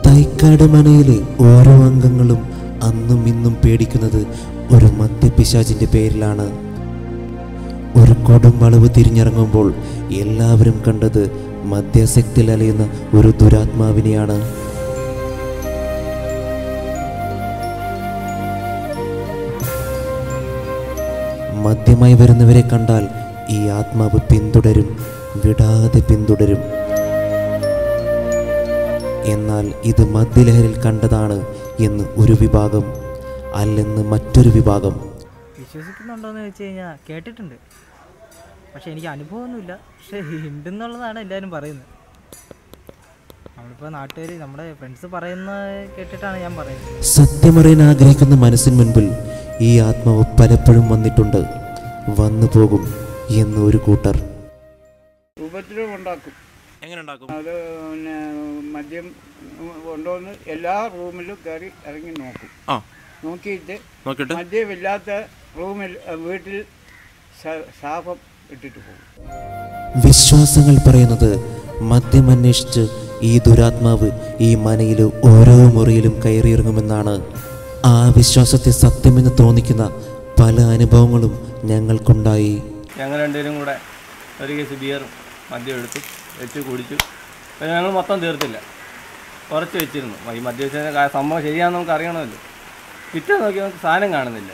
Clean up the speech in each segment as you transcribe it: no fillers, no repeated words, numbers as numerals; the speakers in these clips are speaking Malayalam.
തൈക്കാട് മനയിലെ ഓരോ അംഗങ്ങളും അന്നും ഇന്നും പേടിക്കുന്നത് ഒരു മദ്യപിശാചിന്റെ പേരിലാണ്. ഒരു കൊടും വളവ് തിരിഞ്ഞിറങ്ങുമ്പോൾ എല്ലാവരും കണ്ടത് മദ്യാസക്തിയിൽ അലയുന്ന ഒരു ദുരാത്മാവിനെയാണ്. മദ്യമായി വരുന്നവരെ കണ്ടാൽ ഈ ആത്മാവ് പിന്തുടരും, വിടാതെ പിന്തുടരും. എന്നാൽ ഇത് മദ്യലഹരിൽ കണ്ടതാണ് എന്ന് ഒരു വിഭാഗം, അല്ലെന്ന് മറ്റൊരു വിഭാഗം. വിശ്വസിക്കുന്നുണ്ടോയെന്ന് വെച്ച് കഴിഞ്ഞാൽ കേട്ടിട്ടുണ്ട്, പക്ഷെ എനിക്ക് അനുഭവമൊന്നുമില്ല. പക്ഷെ ഉണ്ടെന്നുള്ളതാണ് എല്ലാവരും പറയുന്നത്. നമ്മളിപ്പോൾ നാട്ടുകാർ, നമ്മുടെ ഫ്രണ്ട്സ് പറയുന്നത് കേട്ടിട്ടാണ് ഞാൻ പറയുന്നത്. സത്യമറിയാൻ ആഗ്രഹിക്കുന്ന മനസ്സിന് മുൻപിൽ ഈ ആത്മാവ് പലപ്പോഴും വന്നിട്ടുണ്ട്, വന്നു പോകും എന്ന് ഒരു കൂട്ടർ. ഉപദ്രവം ഉണ്ടാക്കും. എങ്ങനെ ഉണ്ടാക്കും? അത് പിന്നെ മദ്യം കൊണ്ടുവന്ന് എല്ലാ റൂമിലും കയറി ഇറങ്ങി നോക്കും. നോക്കിയിട്ട് മദ്യമില്ലാത്ത റൂമിൽ വീട്ടിൽ ശാപം ഇട്ടിട്ട് പോകും. വിശ്വാസങ്ങൾ പറയുന്നത് മദ്യം അന്വേഷിച്ച് ഈ ദുരാത്മാവ് ഈ മനയിൽ ഓരോ മുറിയിലും കയറിയിറങ്ങുമെന്നാണ്. ആ വിശ്വാസത്തെ സത്യമെന്ന് തോന്നിക്കുന്ന പല അനുഭവങ്ങളും ഞങ്ങൾക്കുണ്ടായി. ഞങ്ങൾ രണ്ടുപേരും കൂടെ ഒരു കേസ് ബിയറും മദ്യം എടുത്തു വെച്ച് കുടിച്ചു. പക്ഷേ ഞങ്ങൾ മൊത്തം തീർത്തില്ല, കുറച്ച് വെച്ചിരുന്നു. ഈ മദ്യപിച്ച സംഭവം ശരിയാണെന്ന് നമുക്ക് അറിയണമല്ലോ. പിറ്റേ നോക്കി നമുക്ക് സാധനം കാണുന്നില്ല.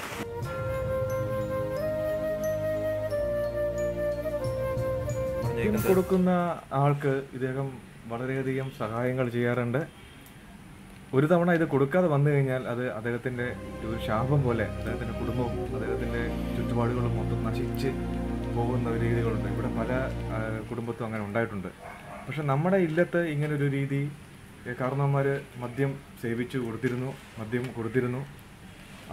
കൊടുക്കുന്ന ആൾക്ക് ഇദ്ദേഹം വളരെയധികം സഹായങ്ങൾ ചെയ്യാറുണ്ട്. ഒരു തവണ ഇത് കൊടുക്കാതെ വന്നു കഴിഞ്ഞാൽ അത് അദ്ദേഹത്തിൻ്റെ ഒരു ശാപം പോലെ അദ്ദേഹത്തിൻ്റെ കുടുംബവും അദ്ദേഹത്തിൻ്റെ ചുറ്റുപാടുകളും മൊത്തം നശിച്ച് പോകുന്ന രീതികളുണ്ട്. ഇവിടെ പല കുടുംബത്തും അങ്ങനെ ഉണ്ടായിട്ടുണ്ട്. പക്ഷെ നമ്മുടെ ഇല്ലത്ത് ഇങ്ങനൊരു രീതി കാരണവന്മാർ മദ്യം കൊടുത്തിരുന്നു.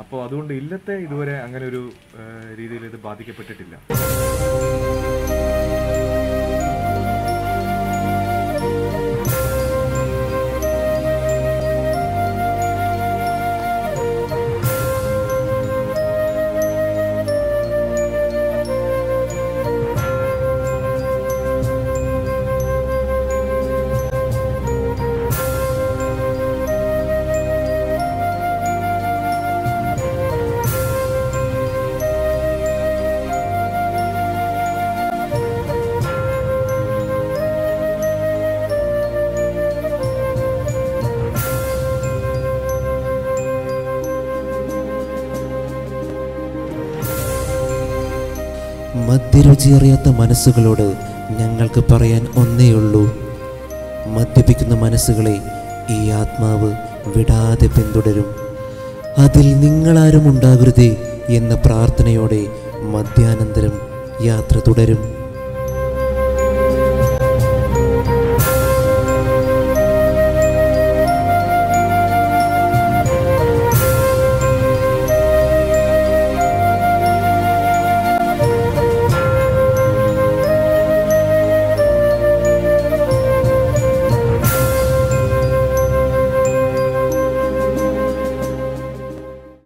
അപ്പോൾ അതുകൊണ്ട് ഇല്ലത്തെ ഇതുവരെ അങ്ങനെ ഒരു രീതിയിൽ ഇത് ബാധിക്കപ്പെട്ടിട്ടില്ല. മദ്യരുചി അറിയാത്ത മനസ്സുകളോട് ഞങ്ങൾക്ക് പറയാൻ ഒന്നേയുള്ളൂ: മദ്യപിക്കുന്ന മനസ്സുകളെ ഈ ആത്മാവ് വിടാതെ പിന്തുടരും. അതിൽ നിങ്ങളാരും ഉണ്ടാകരുതേ എന്ന പ്രാർത്ഥനയോടെ മദ്യാനന്തരം യാത്ര തുടരും.